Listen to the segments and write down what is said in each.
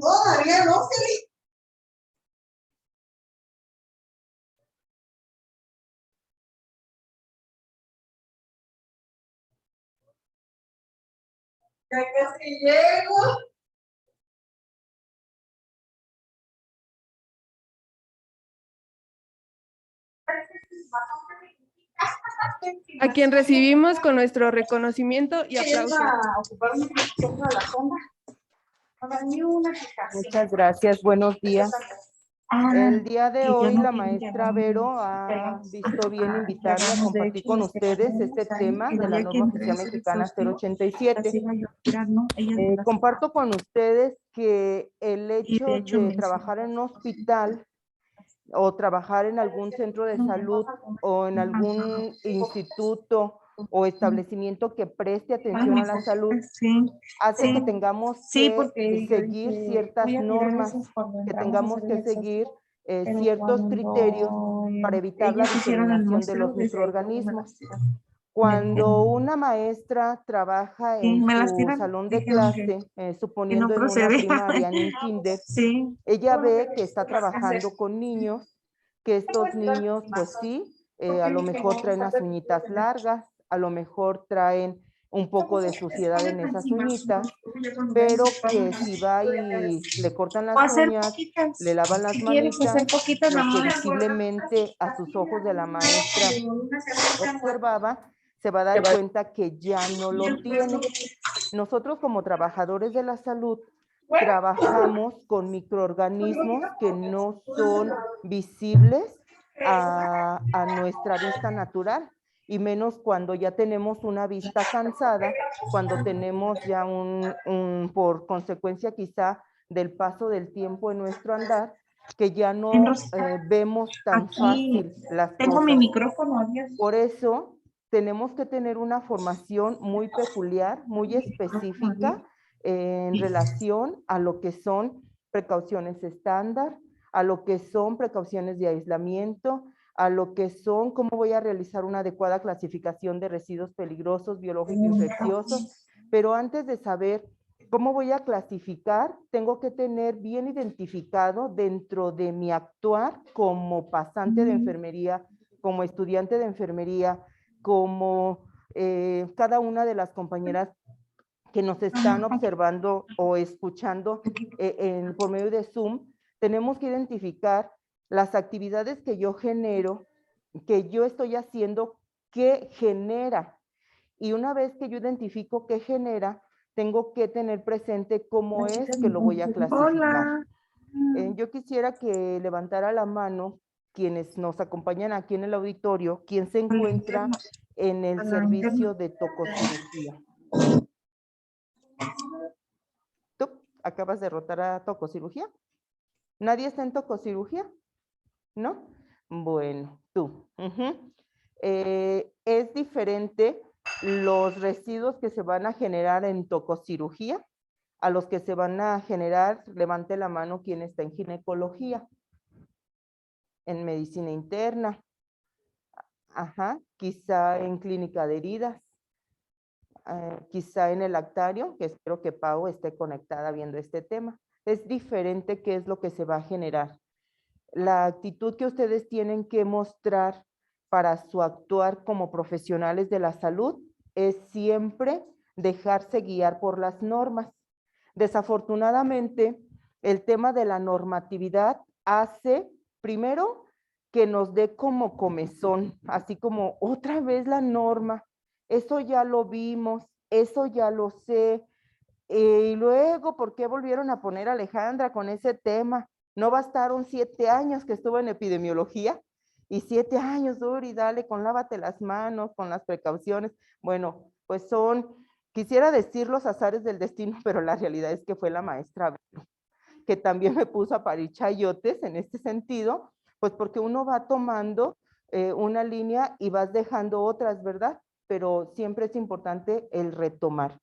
Todavía no se. Ya casi llego. A quien recibimos con nuestro reconocimiento y aplauso. Muchas gracias, buenos días. El día de hoy la maestra Vero ha visto bien invitarme a compartir con ustedes este tema de la norma oficial mexicana 087. Comparto con ustedes que el hecho de trabajar en un hospital o trabajar en algún centro de salud o en algún instituto o establecimiento que preste atención a la salud hace que tengamos que seguir ciertas normas, que tengamos que seguir ciertos criterios para evitar la diseminación de los microorganismos. Cuando una maestra trabaja en su salón de clase, suponiendo en una primaria, en un kinder, ella ve que está trabajando con niños, que estos niños, pues sí, a lo mejor traen las uñitas largas, a lo mejor traen un poco de suciedad en esas uñitas, pero que si va y le cortan las uñas, le lavan las manitas, lo que visiblemente a sus ojos de la maestra observaba, se va a dar cuenta que ya no lo tiene. Nosotros como trabajadores de la salud trabajamos con microorganismos que no son visibles a nuestra vista natural, y menos cuando ya tenemos una vista cansada, cuando tenemos ya por consecuencia quizá del paso del tiempo en nuestro andar, que ya no vemos tan fácil las cosas. Tengo mi micrófono abierto. Por eso tenemos que tener una formación muy peculiar, muy específica en relación a lo que son precauciones estándar, a lo que son precauciones de aislamiento, a lo que son cómo voy a realizar una adecuada clasificación de residuos peligrosos, biológicos, infecciosos. Pero antes de saber cómo voy a clasificar, tengo que tener bien identificado dentro de mi actuar como pasante de enfermería, como estudiante de enfermería, como cada una de las compañeras que nos están observando o escuchando por medio de Zoom, tenemos que identificar las actividades que yo genero, que yo estoy haciendo, qué genera. Y una vez que yo identifico qué genera, tengo que tener presente cómo es que lo voy a clasificar. Yo quisiera que levantara la mano quienes nos acompañan aquí en el auditorio, quien se encuentra en el servicio de tococirugía. ¿Tú acabas de rotar a tococirugía? ¿Nadie está en tococirugía? ¿No? Bueno, tú. Es diferente los residuos que se van a generar en tococirugía a los que se van a generar, levante la mano quien está en ginecología, en medicina interna, quizá en clínica de heridas, quizá en el lactario, que espero que Pau esté conectada viendo este tema. Es diferente qué es lo que se va a generar. La actitud que ustedes tienen que mostrar para su actuar como profesionales de la salud es siempre dejarse guiar por las normas. Desafortunadamente, el tema de la normatividad hace, primero, que nos dé como comezón, así como otra vez la norma, eso ya lo vimos, eso ya lo sé, y luego, ¿por qué volvieron a poner a Alejandra con ese tema? No bastaron 7 años que estuvo en epidemiología, y 7 años, Duri, dale, con lávate las manos, con las precauciones. Bueno, pues quisiera decir los azares del destino, pero la realidad es que fue la maestra Vero, que también me puso a parir chayotes en este sentido, pues porque uno va tomando una línea y vas dejando otras, ¿verdad? Pero siempre es importante el retomar.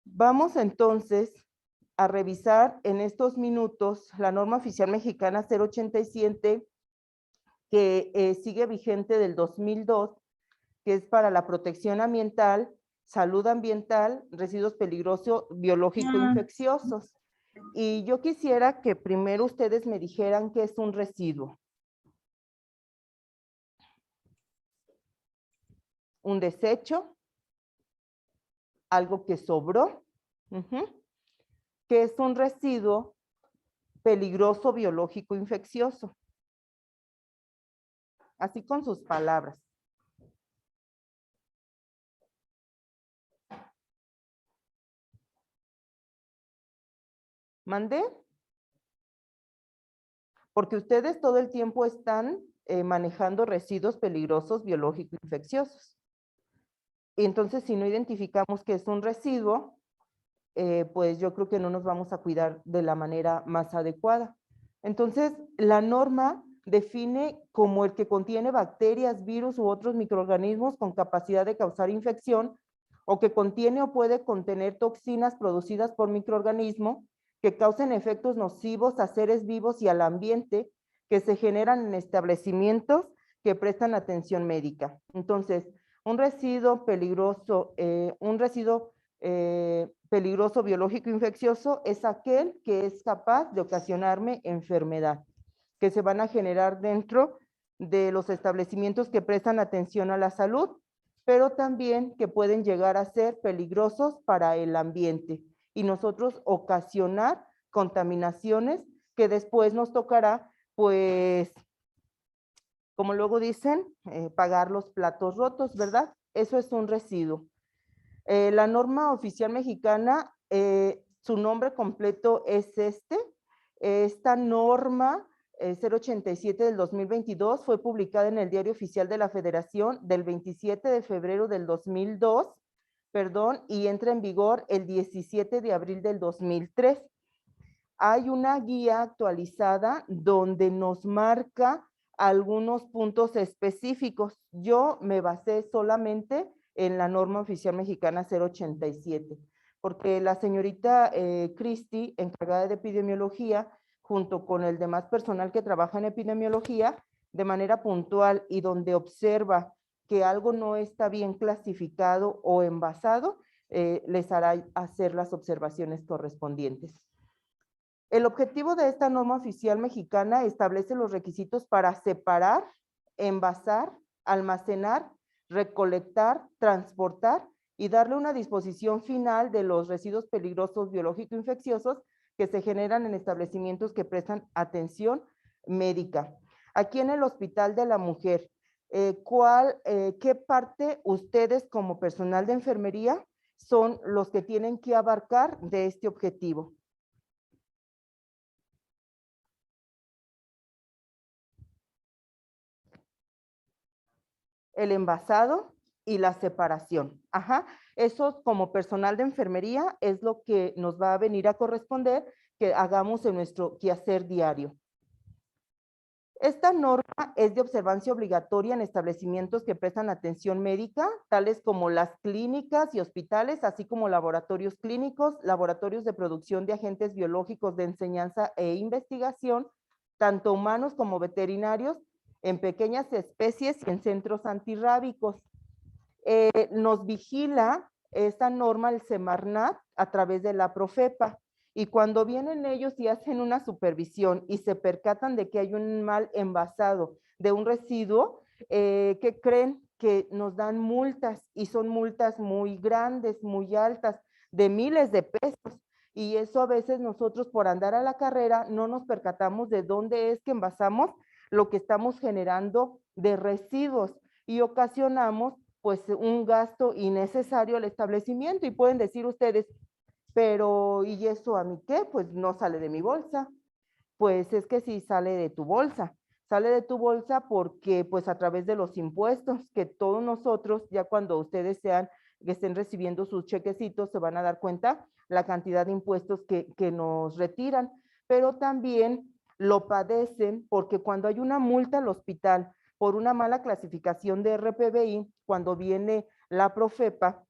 Vamos entonces a revisar en estos minutos la norma oficial mexicana 087 que sigue vigente del 2002, que es para la protección ambiental, salud ambiental, residuos peligrosos, biológico-infecciosos. Y yo quisiera que primero ustedes me dijeran qué es un residuo. Un desecho, algo que sobró. ¿Qué es un residuo peligroso, biológico, infeccioso? Así con sus palabras. ¿Mandé? Porque ustedes todo el tiempo están manejando residuos peligrosos, biológicos, infecciosos. Y entonces, si no identificamos que es un residuo, pues yo creo que no nos vamos a cuidar de la manera más adecuada. Entonces, la norma define como el que contiene bacterias, virus u otros microorganismos con capacidad de causar infección, o que contiene o puede contener toxinas producidas por microorganismos que causen efectos nocivos a seres vivos y al ambiente, que se generan en establecimientos que prestan atención médica. Entonces, un residuo peligroso, peligroso biológico infeccioso es aquel que es capaz de ocasionarme enfermedad, que se van a generar dentro de los establecimientos que prestan atención a la salud, pero también que pueden llegar a ser peligrosos para el ambiente y nosotros ocasionar contaminaciones que después nos tocará, pues, como luego dicen, pagar los platos rotos, ¿verdad? Eso es un residuo. La norma oficial mexicana, su nombre completo es esta norma 087 del 2022 fue publicada en el Diario Oficial de la Federación del 27 de febrero del 2002, y entra en vigor el 17 de abril del 2003. Hay una guía actualizada donde nos marca algunos puntos específicos. Yo me basé solamente en la norma oficial mexicana 087, porque la señorita Cristi, encargada de epidemiología, junto con el demás personal que trabaja en epidemiología, de manera puntual y donde observa que algo no está bien clasificado o envasado, les hará hacer las observaciones correspondientes. El objetivo de esta norma oficial mexicana establece los requisitos para separar, envasar, almacenar, recolectar, transportar y darle una disposición final de los residuos peligrosos biológico-infecciosos que se generan en establecimientos que prestan atención médica. Aquí en el Hospital de la Mujer, ¿qué parte ustedes como personal de enfermería son los que tienen que abarcar de este objetivo? El envasado y la separación. Eso como personal de enfermería es lo que nos va a venir a corresponder que hagamos en nuestro quehacer diario. Esta norma es de observancia obligatoria en establecimientos que prestan atención médica, tales como las clínicas y hospitales, así como laboratorios clínicos, laboratorios de producción de agentes biológicos de enseñanza e investigación, tanto humanos como veterinarios, en pequeñas especies y en centros antirrábicos. Nos vigila esta norma el Semarnat a través de la Profepa. Y cuando vienen ellos y hacen una supervisión y se percatan de que hay un mal envasado de un residuo, ¿qué creen? Que nos dan multas, y son multas muy grandes, muy altas, de miles de pesos. Y eso a veces nosotros por andar a la carrera no nos percatamos de dónde es que envasamos lo que estamos generando de residuos y ocasionamos pues un gasto innecesario al establecimiento. Y pueden decir ustedes, pero ¿y eso a mí qué? Pues no sale de mi bolsa. Pues es que sí sale de tu bolsa. Sale de tu bolsa porque pues a través de los impuestos que todos nosotros, ya cuando ustedes que estén recibiendo sus chequecitos, se van a dar cuenta la cantidad de impuestos que nos retiran. Pero también lo padecen porque cuando hay una multa al hospital por una mala clasificación de RPBI, cuando viene la Profepa,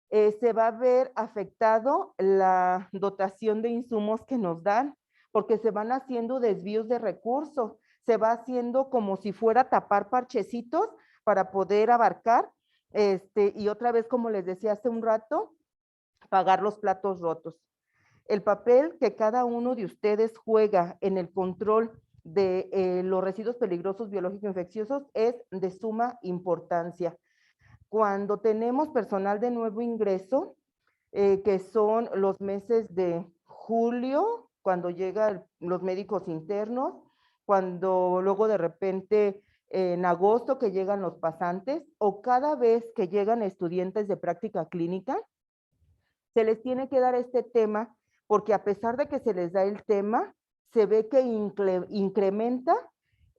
se va a ver afectado la dotación de insumos que nos dan, porque se van haciendo desvíos de recursos, se va haciendo como si fuera tapar parchecitos para poder abarcar, y otra vez, como les decía hace un rato, pagar los platos rotos. El papel que cada uno de ustedes juega en el control de los residuos peligrosos biológicos infecciosos es de suma importancia. Cuando tenemos personal de nuevo ingreso, que son los meses de julio, cuando llegan los médicos internos, cuando luego de repente en agosto que llegan los pasantes, o cada vez que llegan estudiantes de práctica clínica, se les tiene que dar este tema, porque a pesar de que se les da el tema, se ve que incrementa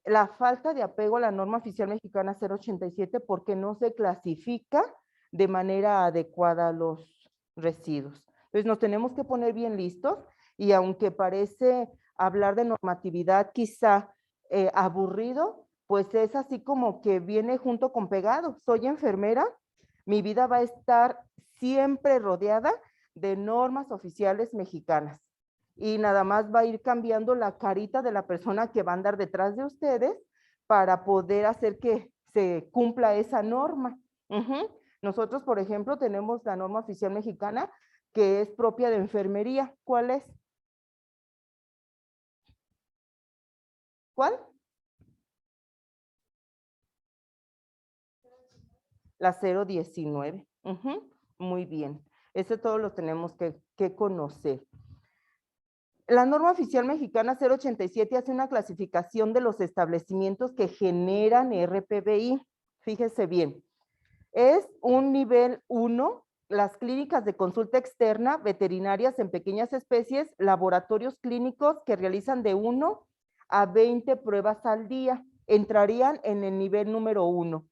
la falta de apego a la norma oficial mexicana 087 porque no se clasifica de manera adecuada los residuos. Entonces nos tenemos que poner bien listos, y aunque parece hablar de normatividad quizá aburrido, pues es así como que viene junto con pegado. Soy enfermera, mi vida va a estar siempre rodeada de normas oficiales mexicanas, y nada más va a ir cambiando la carita de la persona que va a andar detrás de ustedes para poder hacer que se cumpla esa norma. Nosotros, por ejemplo, tenemos la norma oficial mexicana que es propia de enfermería. ¿Cuál es? ¿Cuál? La 019. Muy bien. Eso todos lo tenemos que conocer. La norma oficial mexicana 087 hace una clasificación de los establecimientos que generan RPBI. Fíjese bien. Es un nivel 1, las clínicas de consulta externa, veterinarias en pequeñas especies, laboratorios clínicos que realizan de 1 a 20 pruebas al día. Entrarían en el nivel número 1.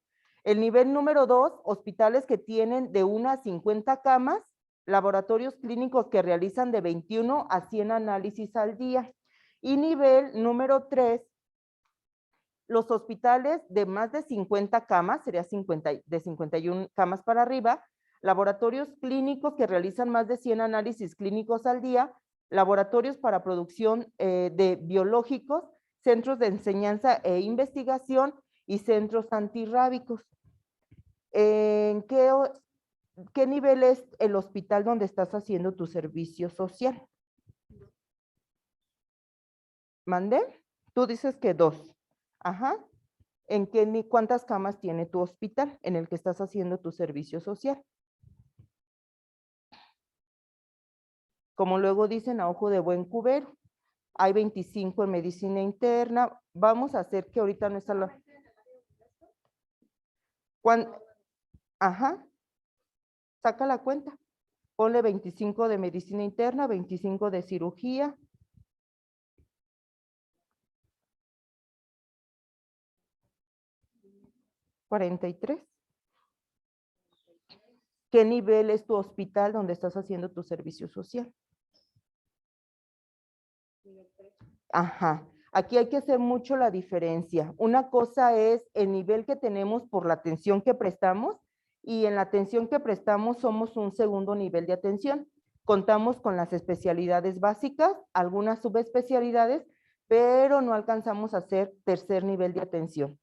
El nivel número 2, hospitales que tienen de 1 a 50 camas, laboratorios clínicos que realizan de 21 a 100 análisis al día. Y nivel número 3, los hospitales de más de 50 camas, sería de 51 camas para arriba, laboratorios clínicos que realizan más de 100 análisis clínicos al día, laboratorios para producción de biológicos, centros de enseñanza e investigación y centros antirrábicos. ¿En qué nivel es el hospital donde estás haciendo tu servicio social? ¿Mande? Tú dices que 2. Ajá. ¿Cuántas camas tiene tu hospital en el que estás haciendo tu servicio social? Como luego dicen, a ojo de buen cubero, hay 25 en medicina interna. Vamos a hacer que ahorita no está la... Ajá, saca la cuenta. Ponle 25 de medicina interna, 25 de cirugía. ¿43? ¿Qué nivel es tu hospital donde estás haciendo tu servicio social? Ajá. Aquí hay que hacer mucho la diferencia. Una cosa es el nivel que tenemos por la atención que prestamos, y en la atención que prestamos somos un segundo nivel de atención. Contamos con las especialidades básicas, algunas subespecialidades, pero no alcanzamos a ser tercer nivel de atención.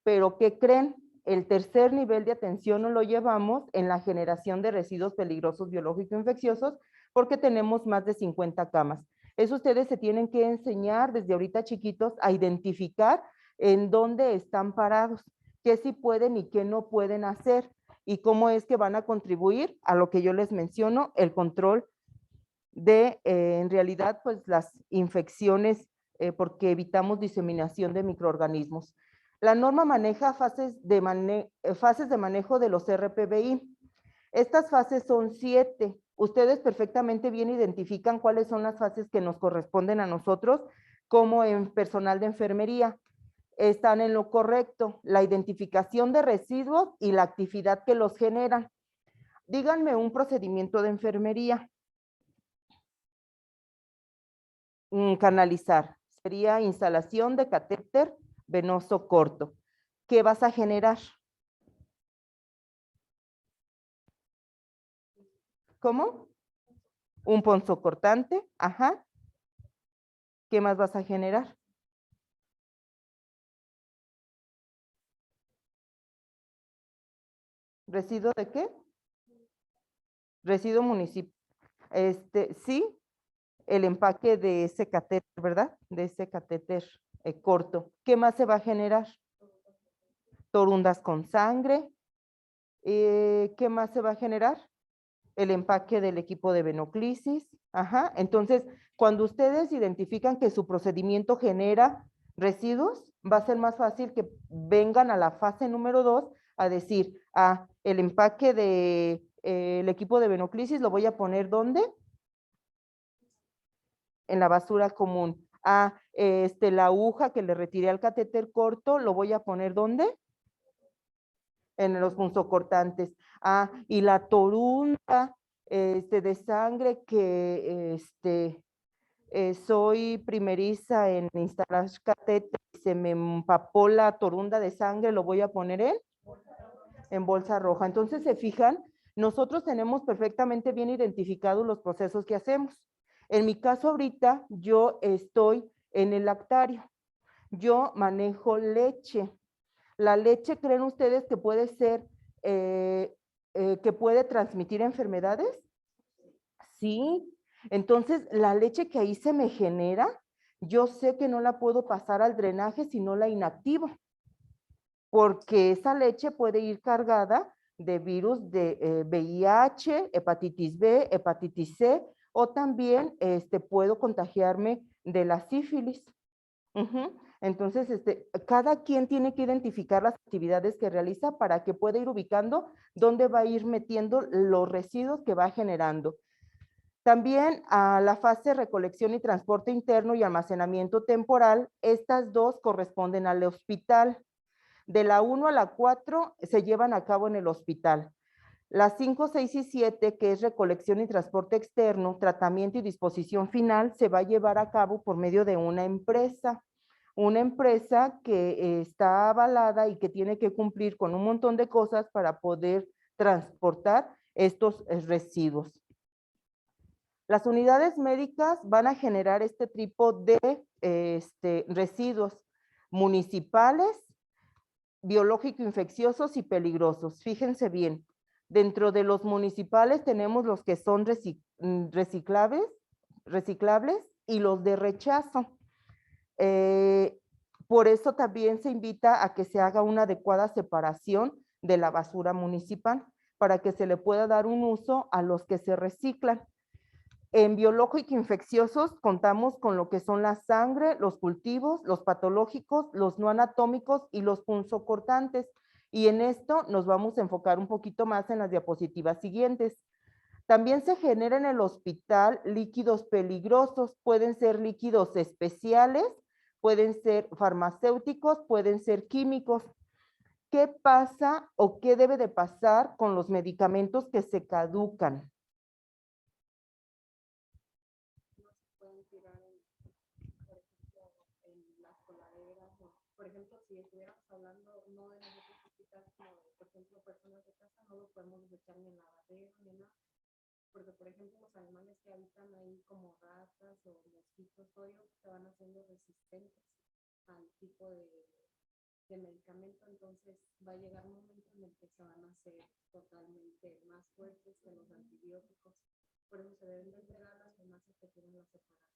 Pero ¿qué creen? El tercer nivel de atención no lo llevamos en la generación de residuos peligrosos biológicos infecciosos porque tenemos más de 50 camas. Eso ustedes se tienen que enseñar desde ahorita chiquitos a identificar en dónde están parados, qué sí pueden y qué no pueden hacer, y cómo es que van a contribuir a lo que yo les menciono, el control de, en realidad, pues las infecciones, porque evitamos diseminación de microorganismos. La norma maneja fases de manejo de los RPBI. Estas fases son 7. Ustedes perfectamente bien identifican cuáles son las fases que nos corresponden a nosotros como en personal de enfermería. Están en lo correcto, la identificación de residuos y la actividad que los generan. Díganme un procedimiento de enfermería. Canalizar. Sería instalación de catéter venoso corto. ¿Qué vas a generar? ¿Cómo? Un punzocortante. Ajá. ¿Qué más vas a generar? ¿Residuo de qué? Residuo municipal. Sí, el empaque de ese catéter, ¿verdad? De ese catéter corto. ¿Qué más se va a generar? Torundas con sangre. ¿Qué más se va a generar? El empaque del equipo de venoclisis. Ajá. Entonces, cuando ustedes identifican que su procedimiento genera residuos, va a ser más fácil que vengan a la fase número 2 a decir, el empaque de el equipo de venoclisis lo voy a poner ¿dónde? En la basura común. La aguja que le retiré al catéter corto, lo voy a poner ¿dónde? En los punzocortantes. Y la torunda de sangre que soy primeriza en instalar catéter, se me empapó la torunda de sangre, lo voy a poner en bolsa roja. Entonces, se fijan, nosotros tenemos perfectamente bien identificados los procesos que hacemos. En mi caso ahorita, yo estoy en el lactario. Yo manejo leche. La leche, ¿creen ustedes que puede ser, que puede transmitir enfermedades? Sí. Entonces, la leche que ahí se me genera, yo sé que no la puedo pasar al drenaje si no la inactivo, porque esa leche puede ir cargada de virus de VIH, hepatitis B, hepatitis C, o también puedo contagiarme de la sífilis. Entonces, cada quien tiene que identificar las actividades que realiza para que pueda ir ubicando dónde va a ir metiendo los residuos que va generando. También a la fase recolección y transporte interno y almacenamiento temporal, estas dos corresponden al hospital. De la 1 a la 4 se llevan a cabo en el hospital. Las 5, 6 y 7, que es recolección y transporte externo, tratamiento y disposición final, se va a llevar a cabo por medio de una empresa que está avalada y que tiene que cumplir con un montón de cosas para poder transportar estos residuos. Las unidades médicas van a generar este tipo de residuos municipales, biológico-infecciosos y peligrosos. Fíjense bien, dentro de los municipales tenemos los que son reciclables y los de rechazo. Por eso también se invita a que se haga una adecuada separación de la basura municipal para que se le pueda dar un uso a los que se reciclan. En biológico infecciosos contamos con lo que son la sangre, los cultivos, los patológicos, los no anatómicos y los punzocortantes. Y en esto nos vamos a enfocar un poquito más en las diapositivas siguientes. También se genera en el hospital líquidos peligrosos, pueden ser líquidos especiales, pueden ser farmacéuticos, pueden ser químicos. ¿Qué pasa o qué debe de pasar con los medicamentos que se caducan? Por ejemplo, si estuviéramos hablando no de nosotros hospitales, como de, por ejemplo, personas de casa, no lo podemos echar ni en lavadero ni nada, porque por ejemplo los animales que habitan ahí como ratas o mosquitos, todo ello se van haciendo resistentes al tipo de medicamento, entonces va a llegar un momento en el que se van a hacer totalmente más fuertes que los antibióticos, por eso se deben de entregar las farmacias que tienen la separación.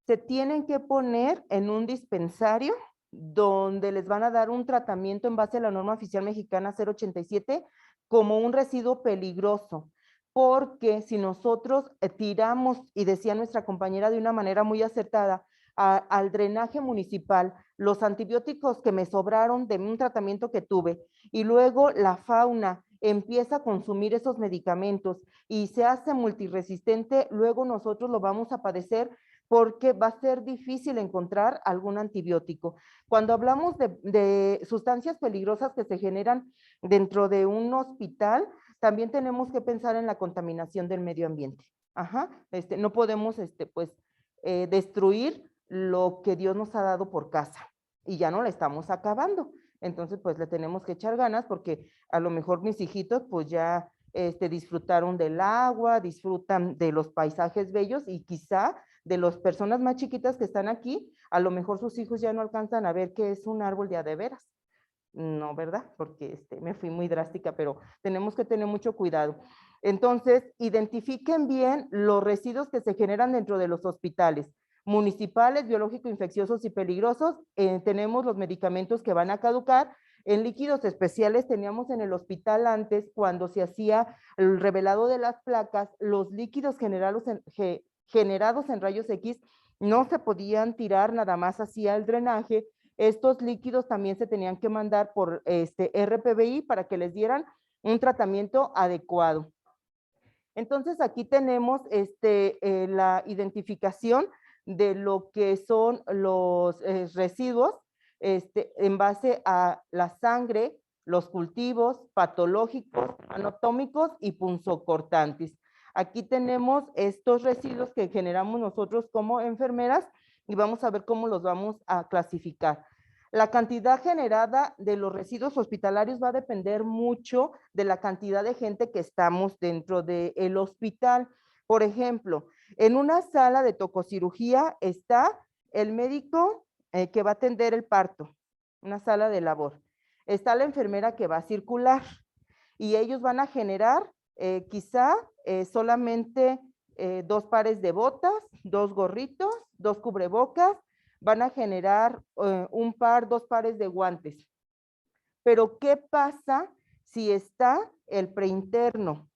Se tienen que poner en un dispensario donde les van a dar un tratamiento en base a la norma oficial mexicana 087 como un residuo peligroso, porque si nosotros tiramos, y decía nuestra compañera de una manera muy acertada, al drenaje municipal, los antibióticos que me sobraron de un tratamiento que tuve, y luego la fauna empieza a consumir esos medicamentos y se hace multiresistente, luego nosotros lo vamos a padecer porque va a ser difícil encontrar algún antibiótico. Cuando hablamos de sustancias peligrosas que se generan dentro de un hospital, también tenemos que pensar en la contaminación del medio ambiente. No podemos destruir lo que Dios nos ha dado por casa y ya no la estamos acabando. Entonces, pues le tenemos que echar ganas porque a lo mejor mis hijitos pues ya disfrutaron del agua, disfrutan de los paisajes bellos y quizá de las personas más chiquitas que están aquí, a lo mejor sus hijos ya no alcanzan a ver qué es un árbol de a de veras. No, ¿verdad? Porque me fui muy drástica, pero tenemos que tener mucho cuidado. Entonces, identifiquen bien los residuos que se generan dentro de los hospitales municipales, biológicos, infecciosos y peligrosos. Tenemos los medicamentos que van a caducar. En líquidos especiales teníamos en el hospital antes, cuando se hacía el revelado de las placas, los líquidos generados en rayos X no se podían tirar, nada más hacía el drenaje. Estos líquidos también se tenían que mandar por RPBI para que les dieran un tratamiento adecuado. Entonces aquí tenemos la identificación de lo que son los residuos en base a la sangre, los cultivos patológicos, anatómicos y punzocortantes. Aquí tenemos estos residuos que generamos nosotros como enfermeras y vamos a ver cómo los vamos a clasificar. La cantidad generada de los residuos hospitalarios va a depender mucho de la cantidad de gente que estamos dentro del hospital. Por ejemplo, en una sala de tococirugía está el médico que va a atender el parto, una sala de labor. Está la enfermera que va a circular y ellos van a generar quizá solamente 2 pares de botas, 2 gorritos, 2 cubrebocas, van a generar 2 pares de guantes. Pero ¿qué pasa si está el preinterno,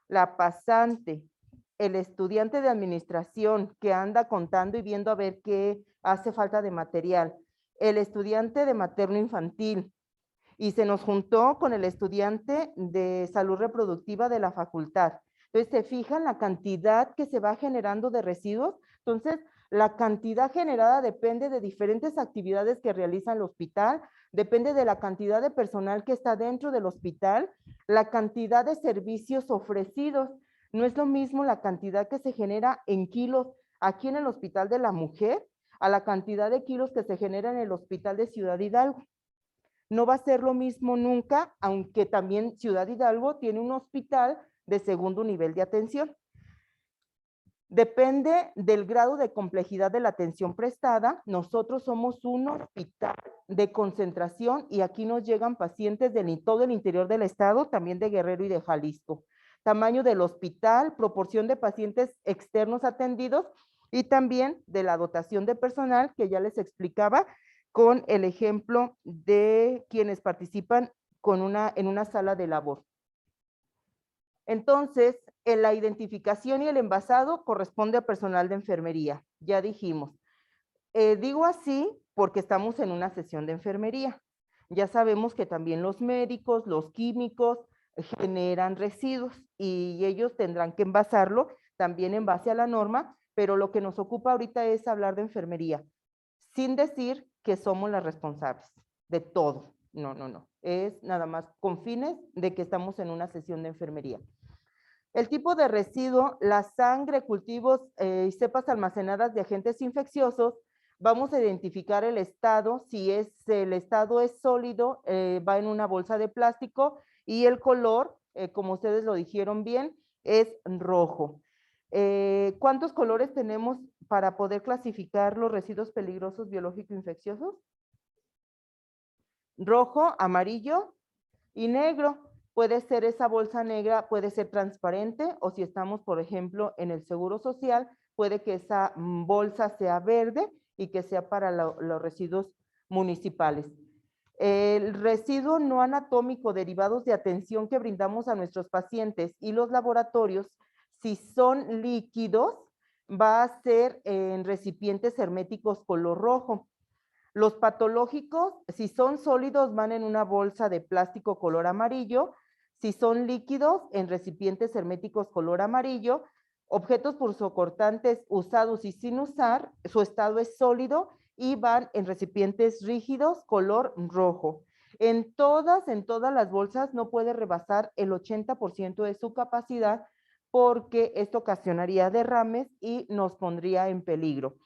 la pasante, el estudiante de administración que anda contando y viendo a ver qué hace falta de material, el estudiante de materno infantil, y se nos juntó con el estudiante de salud reproductiva de la facultad? Entonces, ¿se fijan la cantidad que se va generando de residuos? Entonces, la cantidad generada depende de diferentes actividades que realiza el hospital, depende de la cantidad de personal que está dentro del hospital, la cantidad de servicios ofrecidos. No es lo mismo la cantidad que se genera en kilos aquí en el Hospital de la Mujer a la cantidad de kilos que se genera en el Hospital de Ciudad Hidalgo. No va a ser lo mismo nunca, aunque también Ciudad Hidalgo tiene un hospital de segundo nivel de atención. Depende del grado de complejidad de la atención prestada. Nosotros somos un hospital de concentración y aquí nos llegan pacientes de todo el interior del estado, también de Guerrero y de Jalisco. Tamaño del hospital, proporción de pacientes externos atendidos y también de la dotación de personal que ya les explicaba con el ejemplo de quienes participan en una sala de labor. Entonces, en la identificación y el envasado corresponde a personal de enfermería, ya dijimos. Digo así porque estamos en una sesión de enfermería. Ya sabemos que también los médicos, los químicos generan residuos y ellos tendrán que envasarlo también en base a la norma, pero lo que nos ocupa ahorita es hablar de enfermería, sin decir que somos las responsables de todo. No, no, no. Es nada más con fines de que estamos en una sesión de enfermería. El tipo de residuo, la sangre, cultivos y cepas almacenadas de agentes infecciosos. Vamos a identificar el estado. Si el estado es sólido, va en una bolsa de plástico y el color, como ustedes lo dijeron bien, es rojo. ¿Cuántos colores tenemos para poder clasificar los residuos peligrosos biológico-infecciosos? Rojo, amarillo y negro. Puede ser esa bolsa negra, puede ser transparente, o si estamos, por ejemplo, en el Seguro Social, puede que esa bolsa sea verde y que sea para los residuos municipales. El residuo no anatómico derivados de atención que brindamos a nuestros pacientes y los laboratorios, si son líquidos, va a ser en recipientes herméticos color rojo. Los patológicos, si son sólidos, van en una bolsa de plástico color amarillo. Si son líquidos, en recipientes herméticos color amarillo. Objetos punzocortantes usados y sin usar, su estado es sólido y van en recipientes rígidos color rojo. En todas las bolsas no puede rebasar el 80% de su capacidad porque esto ocasionaría derrames y nos pondría en peligro.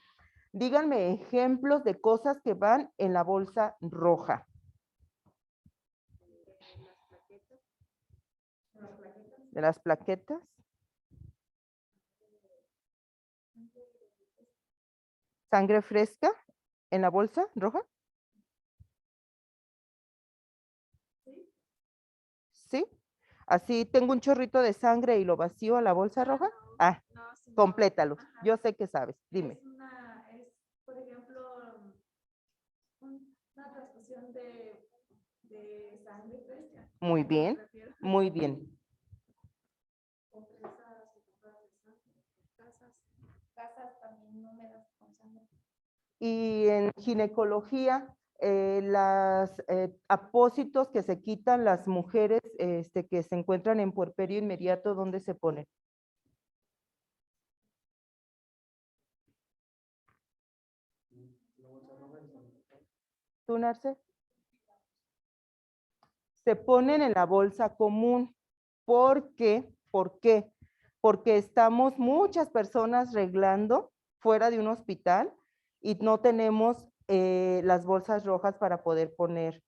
Díganme ejemplos de cosas que van en la bolsa roja. De las plaquetas. Sangre fresca en la bolsa roja. Así tengo un chorrito de sangre y lo vacío a la bolsa roja. Ah, No, sino- complétalo. ajá. Yo sé que sabes. Dime. Es, por ejemplo, una transfusión de sangre fresca. Muy ¿A qué me bien, refiero? muy bien. O presas, o compradas de sangre, casas también húmedas con sangre. Y en ginecología, las apósitos que se quitan las mujeres que se encuentran en puerperio inmediato, ¿dónde se ponen? ¿Tú, Narce? Se ponen en la bolsa común. ¿Por qué? ¿Por qué? Porque estamos muchas personas reglando fuera de un hospital y no tenemos las bolsas rojas para poder poner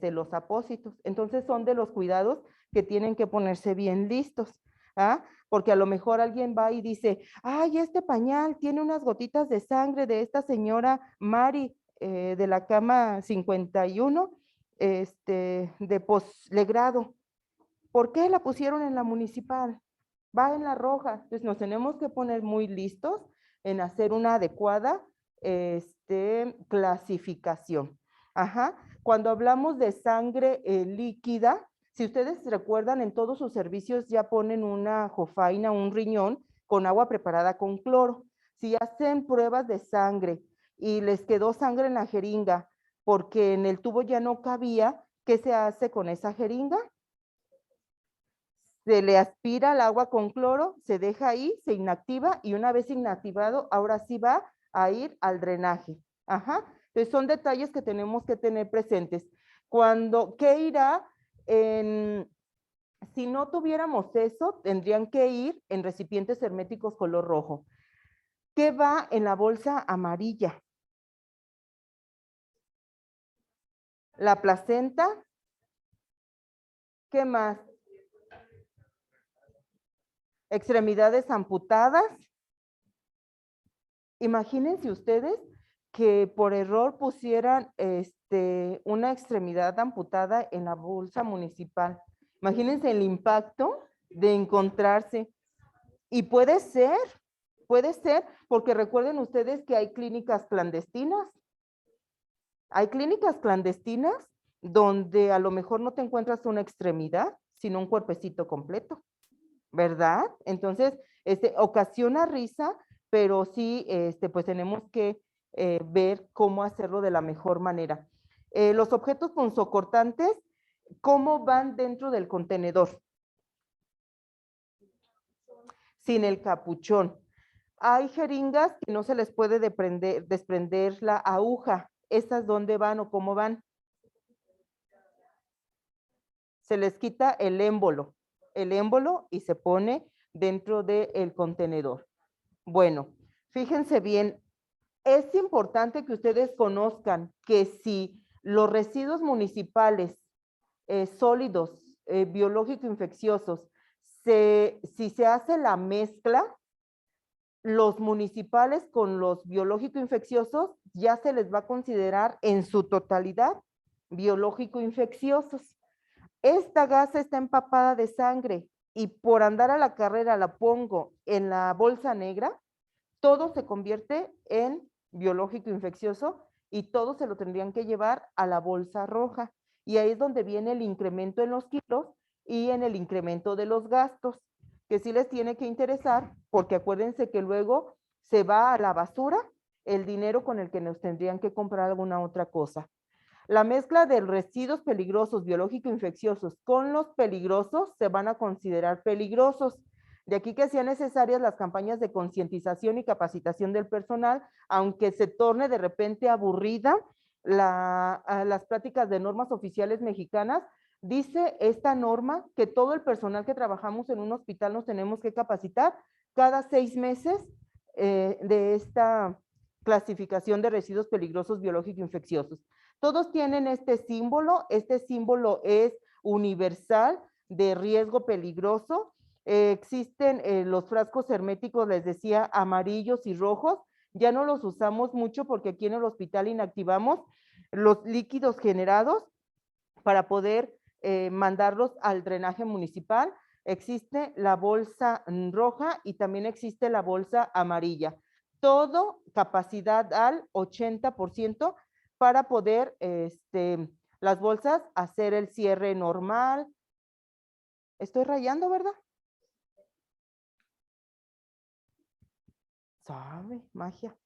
los apósitos. Entonces son de los cuidados que tienen que ponerse bien listos. ¿Ah? Porque a lo mejor alguien va y dice, ay, este pañal tiene unas gotitas de sangre de esta señora Mari de la cama 51 de poslegrado. ¿Por qué la pusieron en la municipal? Va en la roja. Entonces nos tenemos que poner muy listos en hacer una adecuada clasificación. Ajá. Cuando hablamos de sangre líquida, si ustedes recuerdan, en todos sus servicios ya ponen una jofaina, un riñón con agua preparada con cloro. Si hacen pruebas de sangre y les quedó sangre en la jeringa porque en el tubo ya no cabía, ¿qué se hace con esa jeringa? Se le aspira el agua con cloro, se deja ahí, se inactiva y una vez inactivado, ahora sí va a ir al drenaje. Ajá. Entonces son detalles que tenemos que tener presentes. ¿Qué irá si no tuviéramos eso, tendrían que ir en recipientes herméticos color rojo? ¿Qué va en la bolsa amarilla? La placenta. ¿Qué más? Extremidades amputadas. Imagínense ustedes que por error pusieran una extremidad amputada en la bolsa municipal. Imagínense el impacto de encontrarse. Y puede ser, porque recuerden ustedes que hay clínicas clandestinas. Hay clínicas clandestinas donde a lo mejor no te encuentras una extremidad, sino un cuerpecito completo, ¿verdad? Entonces, ocasiona risa, pero sí, pues tenemos que ver cómo hacerlo de la mejor manera. Los objetos punzocortantes, ¿cómo van dentro del contenedor? Sin el capuchón. Hay jeringas que no se les puede desprender la aguja. ¿Esas dónde van o cómo van? Se les quita el émbolo y se pone dentro del contenedor. Bueno, fíjense bien, es importante que ustedes conozcan que si los residuos municipales sólidos, biológico-infecciosos, si se hace la mezcla, los municipales con los biológico-infecciosos ya se les va a considerar en su totalidad biológico-infecciosos. Esta gasa está empapada de sangre y por andar a la carrera la pongo en la bolsa negra, todo se convierte en biológico infeccioso y todo se lo tendrían que llevar a la bolsa roja. Y ahí es donde viene el incremento en los kilos y en el incremento de los gastos, que sí les tiene que interesar, porque acuérdense que luego se va a la basura el dinero con el que nos tendrían que comprar alguna otra cosa. La mezcla de residuos peligrosos biológico-infecciosos con los peligrosos se van a considerar peligrosos. De aquí que sean necesarias las campañas de concientización y capacitación del personal, aunque se torne de repente aburrida las pláticas de normas oficiales mexicanas. Dice esta norma que todo el personal que trabajamos en un hospital nos tenemos que capacitar cada 6 meses de esta clasificación de residuos peligrosos biológico-infecciosos. Todos tienen este símbolo es universal de riesgo peligroso. Existen los frascos herméticos, les decía, amarillos y rojos. Ya no los usamos mucho porque aquí en el hospital inactivamos los líquidos generados para poder mandarlos al drenaje municipal. Existe la bolsa roja y también existe la bolsa amarilla. Todo capacidad al 80% para poder las bolsas hacer el cierre normal. Estoy rayando, ¿verdad? ¿Sabe? Magia.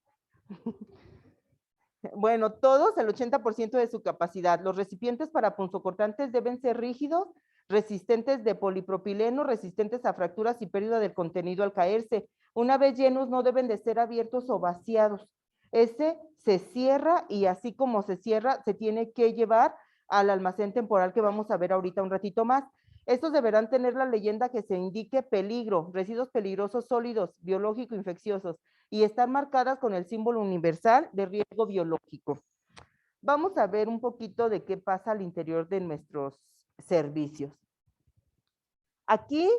Bueno, todos el 80% de su capacidad. Los recipientes para punzocortantes deben ser rígidos, resistentes de polipropileno, resistentes a fracturas y pérdida del contenido al caerse. Una vez llenos no deben de ser abiertos o vaciados. Ese se cierra y así como se cierra, se tiene que llevar al almacén temporal que vamos a ver ahorita un ratito más. Estos deberán tener la leyenda que se indique peligro, residuos peligrosos sólidos, biológico, infecciosos, y están marcadas con el símbolo universal de riesgo biológico. Vamos a ver un poquito de qué pasa al interior de nuestros servicios. Aquí,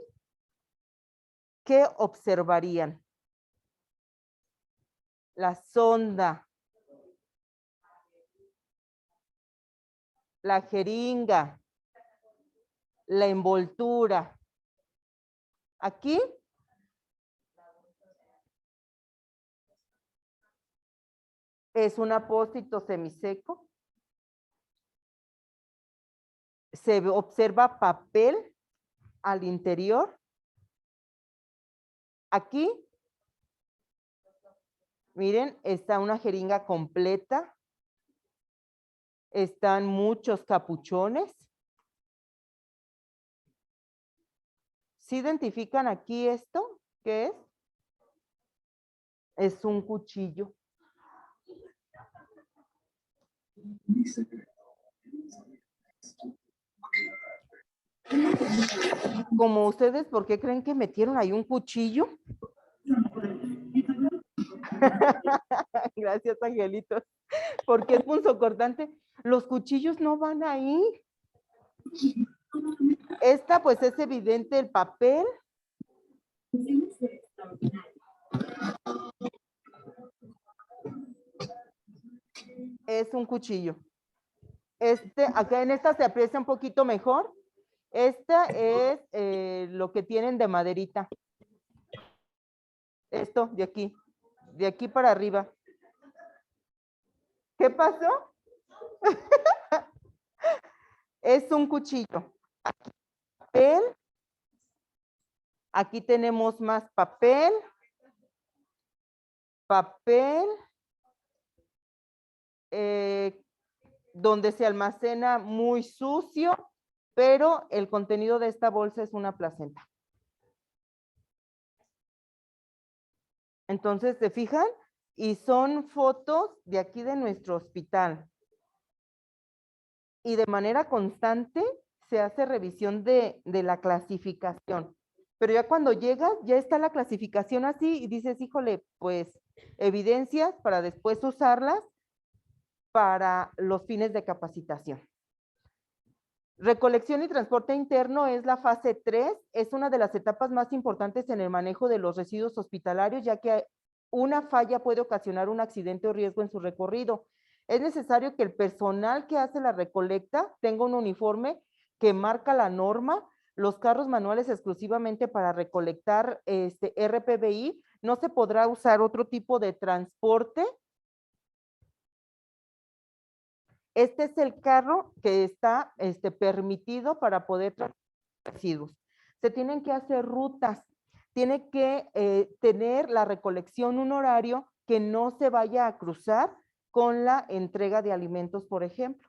¿qué observarían? La sonda, la jeringa, la envoltura. Aquí es un apósito semiseco. Se observa papel al interior. Aquí, miren, está una jeringa completa. Están muchos capuchones. ¿Sí identifican aquí esto? ¿Qué es? Es un cuchillo. Como ustedes, ¿por qué creen que metieron ahí un cuchillo? Gracias, Angelitos. Porque es punzocortante. Los cuchillos no van ahí. Esta, pues, es evidente el papel. Es un cuchillo. Acá en esta se aprecia un poquito mejor. Esta es lo que tienen de maderita. Esto de aquí para arriba. ¿Qué pasó? Es un cuchillo. Aquí, papel. Aquí tenemos más papel. Papel. Donde se almacena muy sucio, pero el contenido de esta bolsa es una placenta. Entonces, ¿se fijan? Y son fotos de aquí de nuestro hospital. Y de manera constante se hace revisión de la clasificación. Pero ya cuando llegas, ya está la clasificación así y dices, híjole, pues evidencias para después usarlas para los fines de capacitación. Recolección y transporte interno es la fase 3, es una de las etapas más importantes en el manejo de los residuos hospitalarios, ya que una falla puede ocasionar un accidente o riesgo en su recorrido. Es necesario que el personal que hace la recolecta tenga un uniforme que marca la norma. Los carros manuales exclusivamente para recolectar RPBI, no se podrá usar otro tipo de transporte. Este es el carro que está permitido para poder transportar residuos. Se tienen que hacer rutas, tiene que tener la recolección un horario que no se vaya a cruzar con la entrega de alimentos, por ejemplo.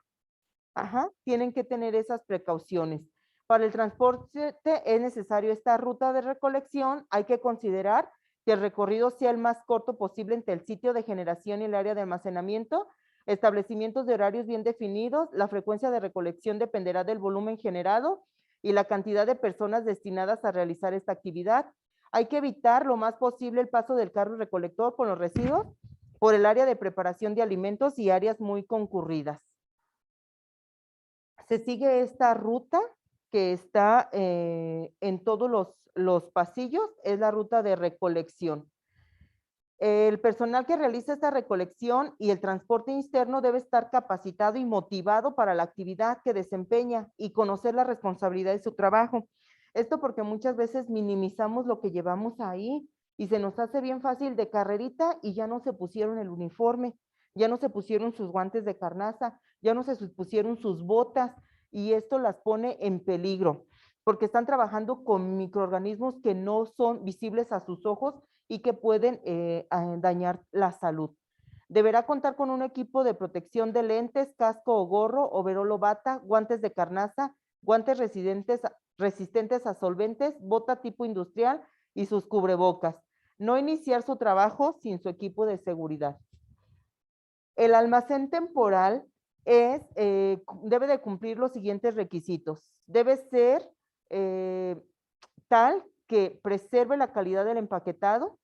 Tienen que tener esas precauciones. Para el transporte es necesario esta ruta de recolección. Hay que considerar que el recorrido sea el más corto posible entre el sitio de generación y el área de almacenamiento. Establecimientos de horarios bien definidos. La frecuencia de recolección dependerá del volumen generado y la cantidad de personas destinadas a realizar esta actividad. Hay que evitar lo más posible el paso del carro recolector con los residuos por el área de preparación de alimentos y áreas muy concurridas. Se sigue esta ruta que está en todos los pasillos, es la ruta de recolección. El personal que realiza esta recolección y el transporte interno debe estar capacitado y motivado para la actividad que desempeña y conocer la responsabilidad de su trabajo. Esto porque muchas veces minimizamos lo que llevamos ahí y se nos hace bien fácil de carrerita y ya no se pusieron el uniforme, ya no se pusieron sus guantes de carnaza, ya no se pusieron sus botas y esto las pone en peligro porque están trabajando con microorganismos que no son visibles a sus ojos y que pueden dañar la salud. Deberá contar con un equipo de protección de lentes, casco o gorro, overol o bata, guantes de carnaza, guantes resistentes a solventes, bota tipo industrial y sus cubrebocas. No iniciar su trabajo sin su equipo de seguridad. El almacén temporal debe de cumplir los siguientes requisitos. Debe ser tal que preserve la calidad del empaquetado,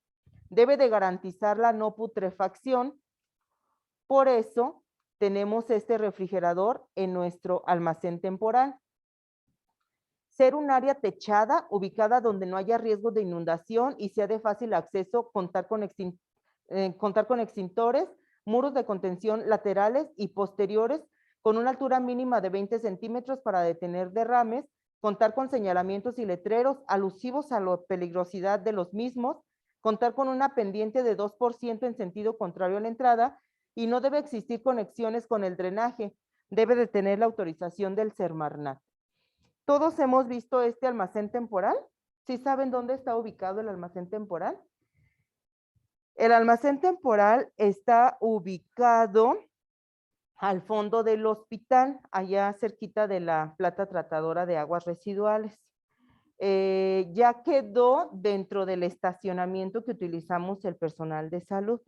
debe de garantizar la no putrefacción. Por eso tenemos este refrigerador en nuestro almacén temporal. Ser un área techada, ubicada donde no haya riesgo de inundación y sea de fácil acceso, contar con extintores, muros de contención laterales y posteriores, con una altura mínima de 20 centímetros para detener derrames, contar con señalamientos y letreros alusivos a la peligrosidad de los mismos, contar con una pendiente de 2% en sentido contrario a la entrada y no debe existir conexiones con el drenaje. Debe de tener la autorización del Semarnat. Todos hemos visto este almacén temporal. ¿Sí saben dónde está ubicado el almacén temporal? El almacén temporal está ubicado al fondo del hospital, allá cerquita de la planta tratadora de aguas residuales. Ya quedó dentro del estacionamiento que utilizamos el personal de salud,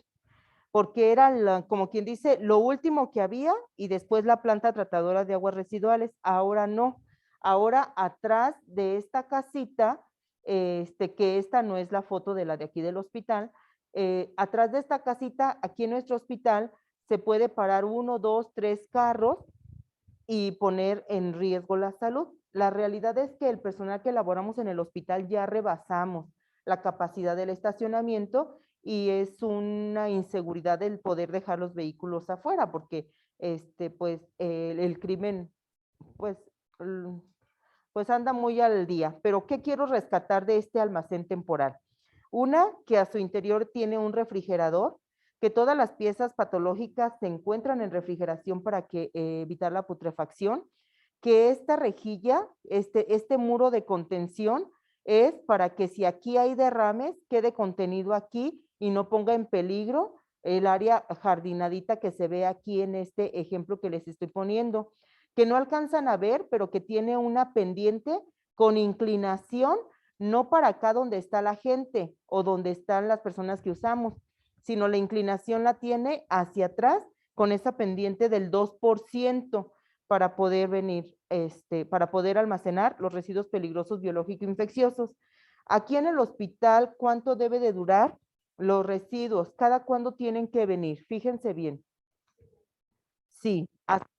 porque era, como quien dice, lo último que había y después la planta tratadora de aguas residuales. Ahora no. Ahora atrás de esta casita, que esta no es la foto de la de aquí del hospital, atrás de esta casita, aquí en nuestro hospital, se puede parar 1, 2, 3 carros y poner en riesgo la salud. La realidad es que el personal que elaboramos en el hospital ya rebasamos la capacidad del estacionamiento y es una inseguridad el poder dejar los vehículos afuera porque pues el crimen pues anda muy al día. Pero ¿qué quiero rescatar de este almacén temporal? Una, que a su interior tiene un refrigerador, que todas las piezas patológicas se encuentran en refrigeración para evitar la putrefacción, que esta rejilla, este muro de contención es para que si aquí hay derrames, quede contenido aquí y no ponga en peligro el área jardinadita que se ve aquí en este ejemplo que les estoy poniendo, que no alcanzan a ver, pero que tiene una pendiente con inclinación, no para acá donde está la gente o donde están las personas que usamos, sino la inclinación la tiene hacia atrás con esa pendiente del 2% para poder venir, para poder almacenar los residuos peligrosos biológico-infecciosos. Aquí en el hospital, ¿cuánto debe de durar los residuos? ¿Cada cuándo tienen que venir? Fíjense bien. Sí, hasta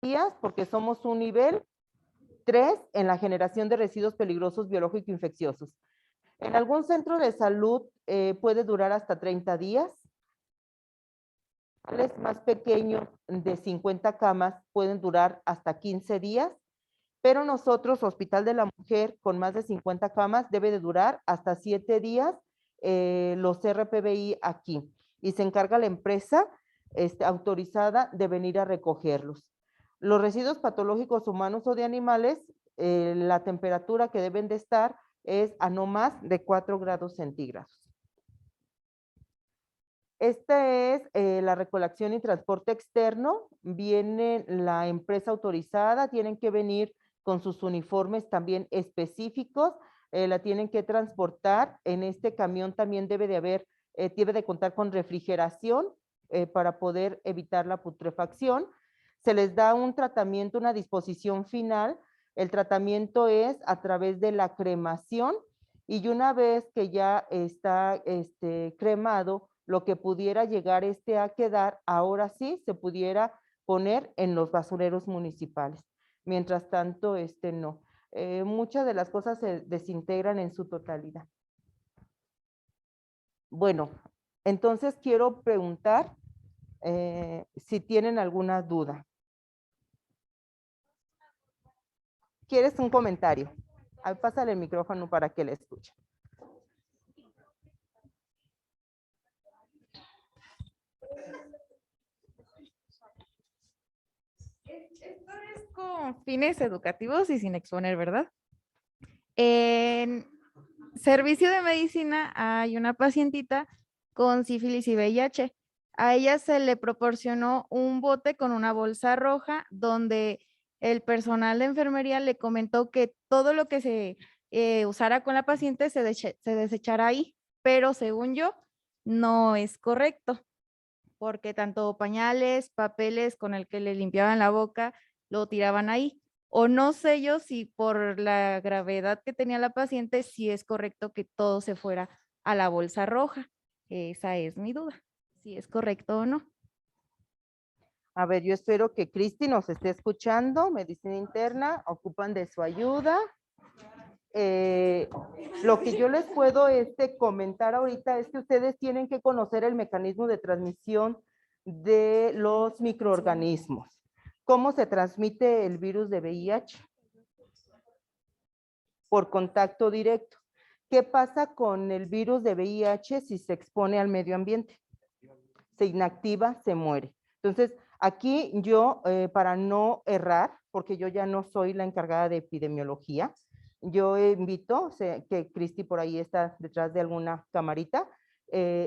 días, porque somos un nivel 3 en la generación de residuos peligrosos biológico-infecciosos. En algún centro de salud puede durar hasta 30 días. Los más pequeños de 50 camas pueden durar hasta 15 días, pero nosotros, Hospital de la Mujer, con más de 50 camas, debe de durar hasta 7 días los RPBI aquí. Y se encarga la empresa autorizada de venir a recogerlos. Los residuos patológicos humanos o de animales, la temperatura que deben de estar es a no más de 4 grados centígrados. Esta es la recolección y transporte externo. Viene la empresa autorizada, tienen que venir con sus uniformes también específicos, la tienen que transportar. En este camión también debe de contar con refrigeración para poder evitar la putrefacción. Se les da un tratamiento, una disposición final. El tratamiento es a través de la cremación y una vez que ya está cremado, lo que pudiera llegar a quedar, ahora sí se pudiera poner en los basureros municipales. Mientras tanto, no. Muchas de las cosas se desintegran en su totalidad. Bueno, Entonces quiero preguntar si tienen alguna duda. ¿Quieres un comentario? A ver, pásale el micrófono para que le escuche. Esto es con fines educativos y sin exponer, ¿verdad? En servicio de medicina hay una pacientita con sífilis y VIH. A ella se le proporcionó un bote con una bolsa roja donde el personal de enfermería le comentó que todo lo que se usara con la paciente se desechara ahí, pero según yo, no es correcto, porque tanto pañales, papeles con el que le limpiaban la boca, lo tiraban ahí. O no sé yo si por la gravedad que tenía la paciente, si es correcto que todo se fuera a la bolsa roja. Esa es mi duda, si es correcto o no. A ver, yo espero que Cristi nos esté escuchando. Medicina interna, ocupan de su ayuda. Lo que yo les puedo comentar ahorita es que ustedes tienen que conocer el mecanismo de transmisión de los microorganismos. ¿Cómo se transmite el virus de VIH? Por contacto directo. ¿Qué pasa con el virus de VIH si se expone al medio ambiente? Se inactiva, se muere. Entonces, aquí yo, para no errar, porque yo ya no soy la encargada de epidemiología, yo invito, que Cristi por ahí está detrás de alguna camarita,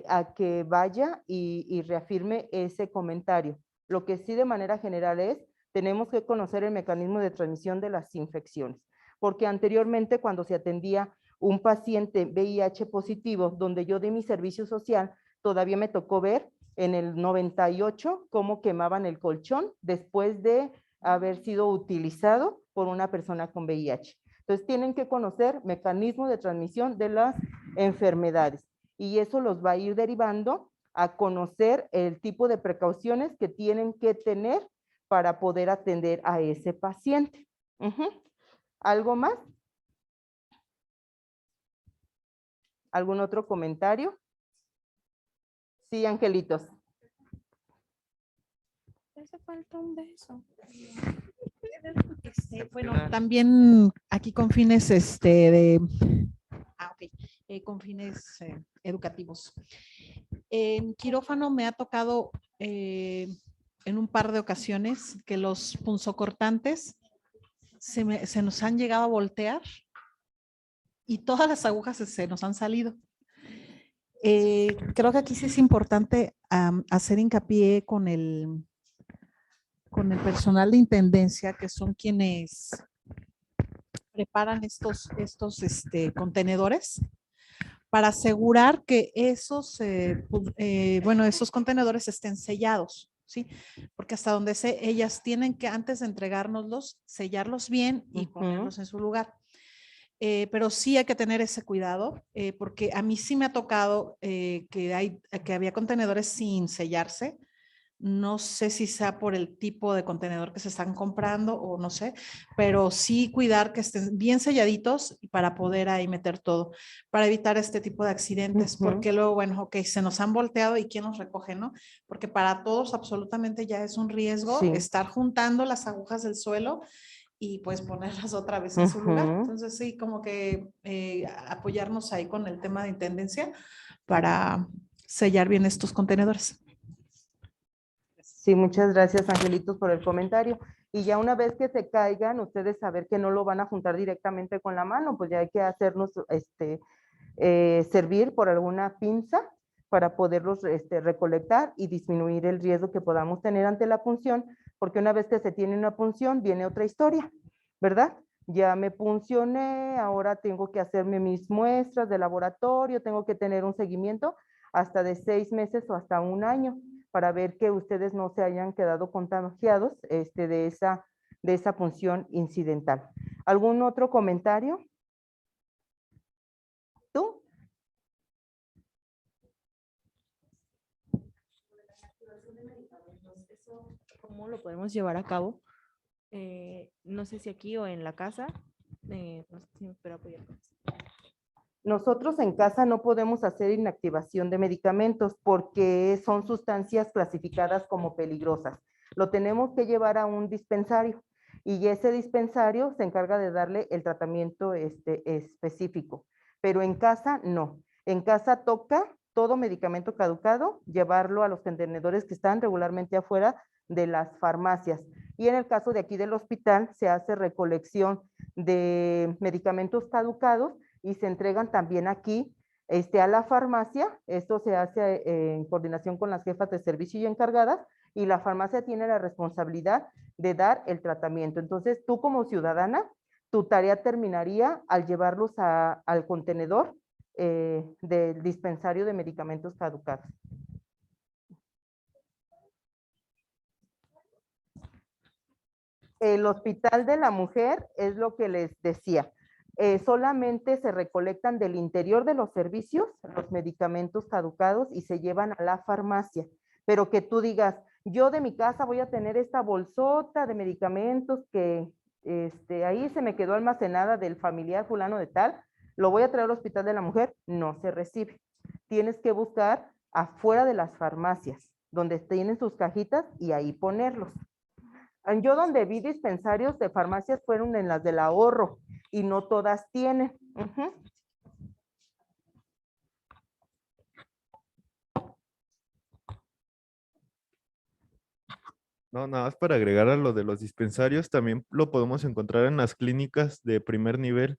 a que vaya y reafirme ese comentario. Lo que sí de manera general es, tenemos que conocer el mecanismo de transmisión de las infecciones, porque anteriormente cuando se atendía un paciente VIH positivo, donde yo de mi servicio social, todavía me tocó ver en el 98 cómo quemaban el colchón después de haber sido utilizado por una persona con VIH. Entonces tienen que conocer mecanismos de transmisión de las enfermedades y eso los va a ir derivando a conocer el tipo de precauciones que tienen que tener para poder atender a ese paciente. ¿Algo más? ¿Algún otro comentario? Sí, angelitos. Hace falta un beso. Bueno, también aquí con fines con fines educativos. En quirófano me ha tocado en un par de ocasiones que los punzocortantes se nos han llegado a voltear y todas las agujas se nos han salido. Creo que aquí sí es importante hacer hincapié con el personal de intendencia, que son quienes preparan estos contenedores, para asegurar que esos contenedores estén sellados, ¿sí? Porque hasta donde sé, ellas tienen que, antes de entregárnoslos, sellarlos bien y ponerlos en su lugar. Pero sí hay que tener ese cuidado, porque a mí sí me ha tocado que había contenedores sin sellarse. No sé si sea por el tipo de contenedor que se están comprando o no sé, pero sí cuidar que estén bien selladitos para poder ahí meter todo, para evitar este tipo de accidentes, porque luego, bueno, ok, se nos han volteado y quién nos recoge, ¿no? Porque para todos absolutamente ya es un riesgo estar juntando las agujas del suelo y pues ponerlas otra vez en su lugar. Entonces sí, como que apoyarnos ahí con el tema de intendencia para sellar bien estos contenedores. Sí, muchas gracias, Angelitos, por el comentario. Y ya una vez que se caigan, ustedes saber que no lo van a juntar directamente con la mano, pues ya hay que hacernos servir por alguna pinza para poderlos recolectar y disminuir el riesgo que podamos tener ante la punción, porque una vez que se tiene una punción, viene otra historia, ¿verdad? Ya me puncioné, ahora tengo que hacerme mis muestras de laboratorio, tengo que tener un seguimiento hasta de 6 meses o hasta un año para ver que ustedes no se hayan quedado contagiados de esa punción incidental. ¿Algún otro comentario? ¿Tú? ¿Cómo lo podemos llevar a cabo? No sé si aquí o en la casa. No sé si me espero apoyar con eso. Nosotros en casa no podemos hacer inactivación de medicamentos porque son sustancias clasificadas como peligrosas. Lo tenemos que llevar a un dispensario y ese dispensario se encarga de darle el tratamiento específico. Pero en casa no. En casa toca todo medicamento caducado llevarlo a los contenedores que están regularmente afuera de las farmacias. Y en el caso de aquí del hospital se hace recolección de medicamentos caducados y se entregan también aquí a la farmacia. Esto se hace en coordinación con las jefas de servicio y encargadas, y la farmacia tiene la responsabilidad de dar el tratamiento. Entonces, tú como ciudadana, tu tarea terminaría al llevarlos al contenedor del dispensario de medicamentos caducados. El Hospital de la Mujer es lo que les decía. Solamente se recolectan del interior de los servicios los medicamentos caducados y se llevan a la farmacia. Pero que tú digas, yo de mi casa voy a tener esta bolsota de medicamentos que ahí se me quedó almacenada del familiar fulano de tal, lo voy a traer al Hospital de la Mujer, no se recibe. Tienes que buscar afuera de las farmacias, donde tienen sus cajitas y ahí ponerlos. Yo donde vi dispensarios de farmacias fueron en las del ahorro y no todas tienen. No, nada más para agregar a lo de los dispensarios, también lo podemos encontrar en las clínicas de primer nivel.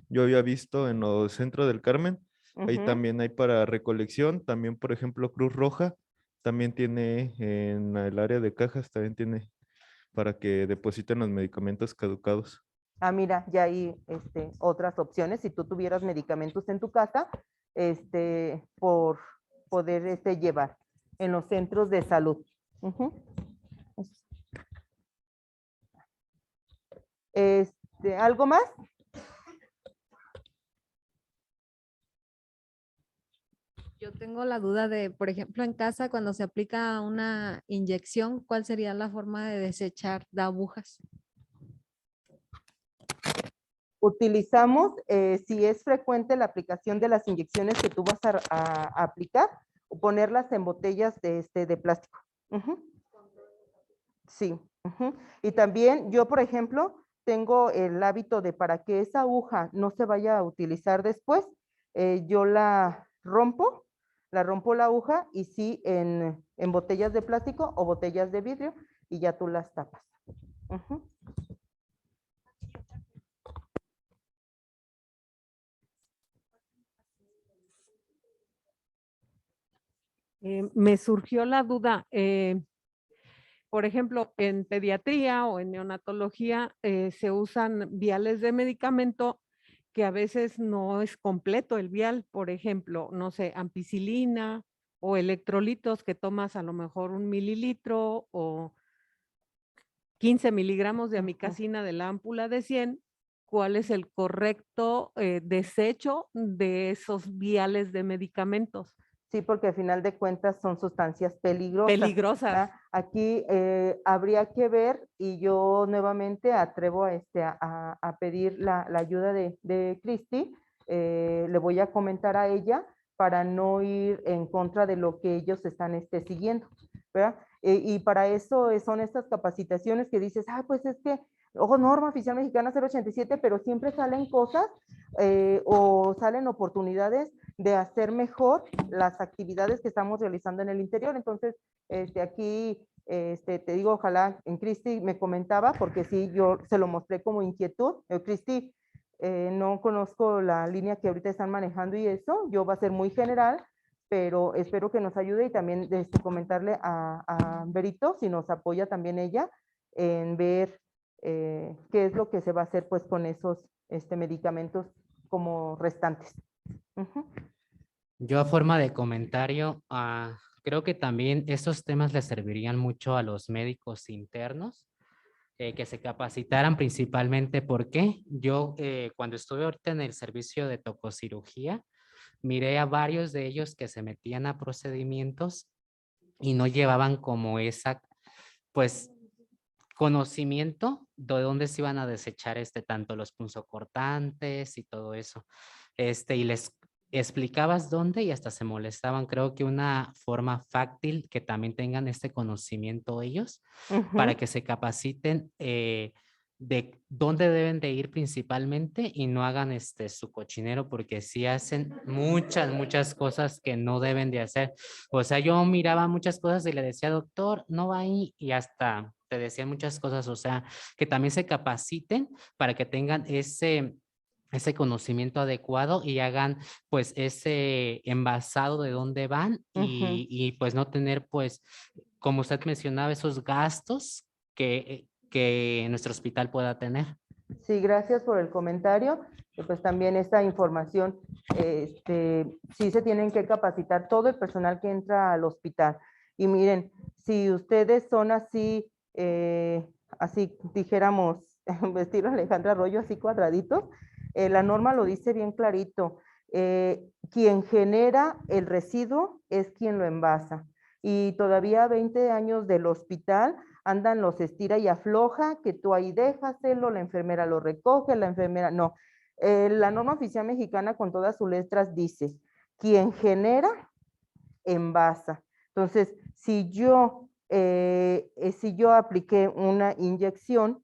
Yo había visto en los centros del Carmen, ahí también hay para recolección, también por ejemplo Cruz Roja, también tiene en el área de cajas, también tiene para que depositen los medicamentos caducados. Ah, mira, ya hay otras opciones. Si tú tuvieras medicamentos en tu casa, por poder llevar en los centros de salud. ¿Algo más? Yo tengo la duda de, por ejemplo, en casa cuando se aplica una inyección, ¿cuál sería la forma de desechar de agujas? Utilizamos, si es frecuente la aplicación de las inyecciones que tú vas a aplicar, ponerlas en botellas de plástico. Sí. Y también yo, por ejemplo, tengo el hábito de para que esa aguja no se vaya a utilizar después, yo la rompo la aguja y sí en botellas de plástico o botellas de vidrio y ya tú las tapas. Me surgió la duda, por ejemplo, en pediatría o en neonatología se usan viales de medicamento que a veces no es completo el vial, por ejemplo, no sé, ampicilina o electrolitos que tomas a lo mejor 1 mililitro o 15 miligramos de amicacina de la ámpula de 100. ¿Cuál es el correcto desecho de esos viales de medicamentos? Sí, porque al final de cuentas son sustancias peligrosas. Peligrosas. Aquí habría que ver, y yo nuevamente atrevo a pedir la ayuda de Cristi. Le voy a comentar a ella para no ir en contra de lo que ellos están siguiendo, ¿verdad? Y para eso son estas capacitaciones que dices, pues es que, ojo, norma oficial mexicana 087, pero siempre salen cosas o salen oportunidades de hacer mejor las actividades que estamos realizando en el interior. Entonces, aquí, te digo, ojalá en Cristi me comentaba, porque sí, yo se lo mostré como inquietud. Cristi, no conozco la línea que ahorita están manejando y eso, yo va a ser muy general, pero espero que nos ayude y también comentarle a Berito, si nos apoya también ella, en ver qué es lo que se va a hacer pues con esos medicamentos como restantes. Yo a forma de comentario, creo que también estos temas les servirían mucho a los médicos internos, que se capacitaran principalmente. Porque yo cuando estuve ahorita en el servicio de tococirugía, miré a varios de ellos que se metían a procedimientos y no llevaban como esa, pues, conocimiento de dónde se iban a desechar tanto los punzocortantes y todo eso. y les explicabas dónde y hasta se molestaban. Creo que una forma fácil que también tengan este conocimiento ellos para que se capaciten de dónde deben de ir principalmente y no hagan su cochinero, porque sí hacen muchas cosas que no deben de hacer. O sea, yo miraba muchas cosas y le decía, doctor, no va ahí, y hasta te decían muchas cosas. O sea, que también se capaciten para que tengan ese conocimiento adecuado y hagan pues ese envasado de dónde van y pues no tener pues, como usted mencionaba, esos gastos que nuestro hospital pueda tener. Sí, gracias por el comentario. Pues también esta información, sí se tienen que capacitar todo el personal que entra al hospital. Y miren, si ustedes son así, así dijéramos, estilo Alejandra Arroyo, así cuadraditos, la norma lo dice bien clarito. Quien genera el residuo es quien lo envasa. Y todavía 20 años del hospital andan los estira y afloja, que tú ahí déjaselo, la enfermera lo recoge, la enfermera no. La norma oficial mexicana con todas sus letras dice, quien genera, envasa. Entonces, si yo apliqué una inyección,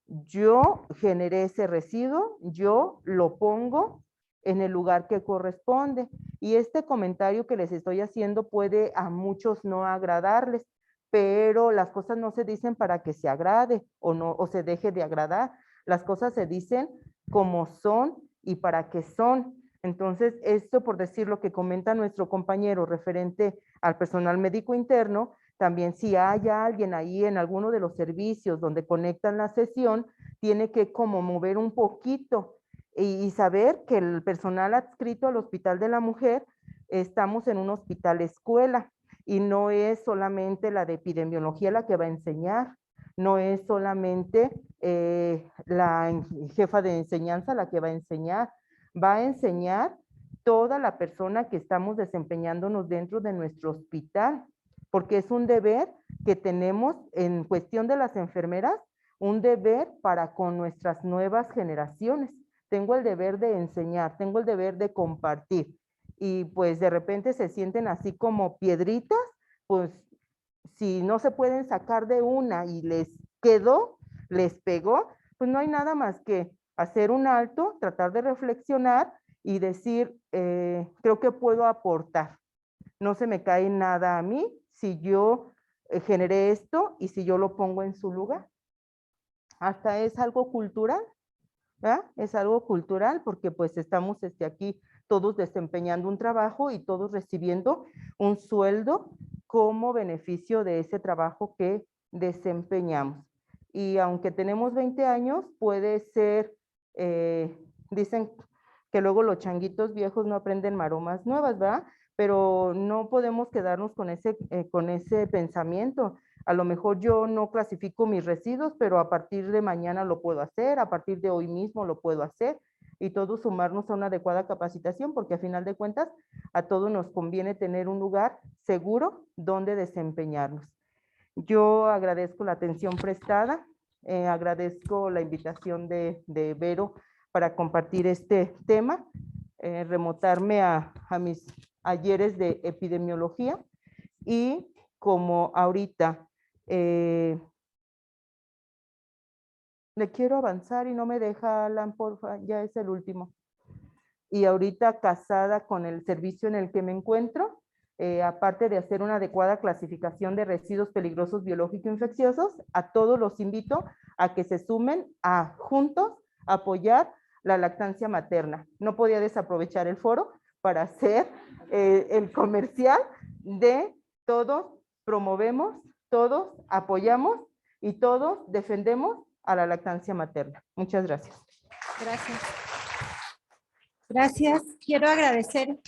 yo generé ese residuo, yo lo pongo en el lugar que corresponde. Y este comentario que les estoy haciendo puede a muchos no agradarles, pero las cosas no se dicen para que se agrade o no, o se deje de agradar. Las cosas se dicen como son y para qué son. Entonces, esto por decir lo que comenta nuestro compañero referente al personal médico interno, también si hay alguien ahí en alguno de los servicios donde conectan la sesión, tiene que como mover un poquito y saber que el personal adscrito al Hospital de la Mujer, estamos en un hospital escuela y no es solamente la de epidemiología la que va a enseñar, no es solamente la jefa de enseñanza la que va a enseñar toda la persona que estamos desempeñándonos dentro de nuestro hospital, porque es un deber que tenemos en cuestión de las enfermeras, un deber para con nuestras nuevas generaciones. Tengo el deber de enseñar, tengo el deber de compartir. Y pues de repente se sienten así como piedritas, pues si no se pueden sacar de una y les quedó, les pegó, pues no hay nada más que hacer un alto, tratar de reflexionar y decir, creo que puedo aportar. No se me cae nada a mí si yo generé esto y si yo lo pongo en su lugar. Hasta es algo cultural, ¿verdad? Es algo cultural porque pues estamos aquí todos desempeñando un trabajo y todos recibiendo un sueldo como beneficio de ese trabajo que desempeñamos. Y aunque tenemos 20 años, puede ser, dicen que luego los changuitos viejos no aprenden maromas nuevas, ¿verdad? Pero no podemos quedarnos con ese pensamiento. A lo mejor yo no clasifico mis residuos, pero a partir de mañana lo puedo hacer, a partir de hoy mismo lo puedo hacer y todos sumarnos a una adecuada capacitación, porque a final de cuentas a todos nos conviene tener un lugar seguro donde desempeñarnos. Yo agradezco la atención prestada, agradezco la invitación de Vero para compartir este tema, remontarme a mis ayeres de epidemiología y como ahorita le quiero avanzar y no me deja, Alan, porfa, ya es el último. Y ahorita casada con el servicio en el que me encuentro, aparte de hacer una adecuada clasificación de residuos peligrosos biológico-infecciosos, a todos los invito a que se sumen a juntos apoyar la lactancia materna. No podía desaprovechar el foro para hacer el comercial de todos promovemos, todos apoyamos y todos defendemos a la lactancia materna. Muchas gracias. Gracias. Gracias. Quiero agradecer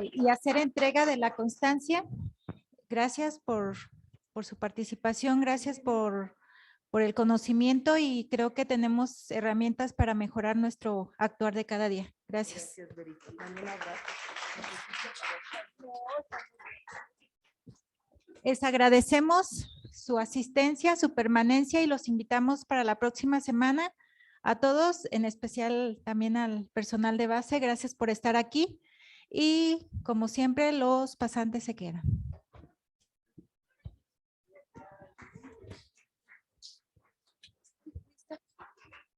y hacer entrega de la constancia. Gracias por su participación, gracias por el conocimiento y creo que tenemos herramientas para mejorar nuestro actuar de cada día. Gracias. Les agradecemos su asistencia, su permanencia y los invitamos para la próxima semana A todos, en especial también al personal de base, gracias por estar aquí y como siempre los pasantes se quedan.